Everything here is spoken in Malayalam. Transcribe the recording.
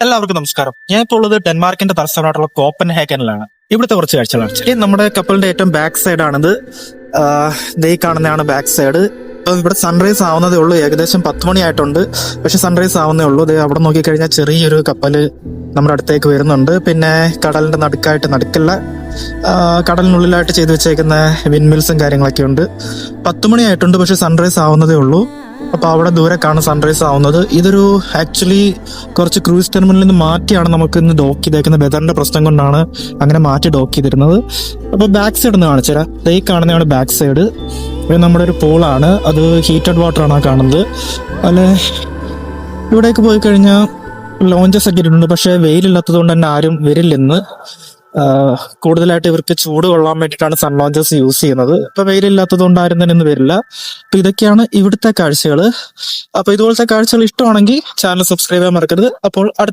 എല്ലാവർക്കും നമസ്കാരം. ഞാൻ ഇപ്പോൾ ഉള്ളത് ഡെൻമാർക്കിന്റെ തലസ്ഥാനമായിട്ടുള്ള കോപ്പൻഹേഗനിലാണ്. ഇവിടുത്തെ കുറച്ച് കാഴ്ചകളാണ്. ശരി, നമ്മുടെ കപ്പലിന്റെ ഏറ്റവും ബാക്ക് സൈഡ് ആണിത്. ദേ കാണുന്നതാണ് ബാക്ക് സൈഡ്. ഇവിടെ സൺറൈസ് ആവുന്നതേ ഉള്ളൂ. ഏകദേശം 10 മണി ആയിട്ടുണ്ട്. പക്ഷെ സൺറൈസ് ആവുന്നേ ഉള്ളൂ. ദേ അവിടെ നോക്കിക്കഴിഞ്ഞാൽ ചെറിയൊരു കപ്പല് നമ്മുടെ അടുത്തേക്ക് വരുന്നുണ്ട്. പിന്നെ കടലിന്റെ നടുക്കല്ല, കടലിനുള്ളിലായിട്ട് ചെയ്തു വെച്ചേക്കുന്ന വിൻമിൽസും കാര്യങ്ങളൊക്കെ ഉണ്ട്. 10 മണി ആയിട്ടുണ്ട്. പക്ഷെ സൺറൈസ് ആവുന്നതേ ഉള്ളൂ. അപ്പൊ അവിടെ ദൂരെ കാണും സൺറൈസ് ആവുന്നത്. ഇതൊരു ആക്ച്വലി കുറച്ച് ക്രൂസ് ടെർമിനലിൽ നിന്ന് മാറ്റിയാണ് നമുക്ക് ഇന്ന് ഡോക്ക് ചെയ്തേക്കുന്നത്. വെതറിന്റെ പ്രശ്നം കൊണ്ടാണ് അങ്ങനെ മാറ്റി ഡോക്ക് ചെയ്തിരുന്നത്. അപ്പൊ ബാക്ക് സൈഡ് ഒന്ന് കാണിച്ചു തരാം. ഈ കാണുന്നതാണ് ബാക്ക് സൈഡ്. ഇത് നമ്മുടെ ഒരു പൂളാണ്. അത് ഹീറ്റഡ് വാട്ടർ ആണ് കാണുന്നത്. അല്ലെ, ഇവിടേക്ക് പോയി കഴിഞ്ഞാൽ ലോഞ്ചസ് ഒക്കെ ഇട്ടിട്ടുണ്ട്. പക്ഷെ വെയിലില്ലാത്തത് കൊണ്ട് തന്നെ ആരും വരില്ലെന്ന്. കൂടുതലായിട്ട് ഇവർക്ക് ചൂട് കൊള്ളാൻ വേണ്ടിയിട്ടാണ് സൺ ലോഞ്ചസ് യൂസ് ചെയ്യുന്നത്. ഇപ്പൊ വെയിലില്ലാത്തത് കൊണ്ട് ആരും തന്നെ ഇന്ന് വരില്ല. അപ്പൊ ഇതൊക്കെയാണ് ഇവിടുത്തെ കാഴ്ചകൾ. അപ്പൊ ഇതുപോലത്തെ കാഴ്ചകൾ ഇഷ്ടമാണെങ്കിൽ ചാനൽ സബ്സ്ക്രൈബ് ചെയ്യാൻ മറക്കരുത്. അപ്പോൾ അടുത്ത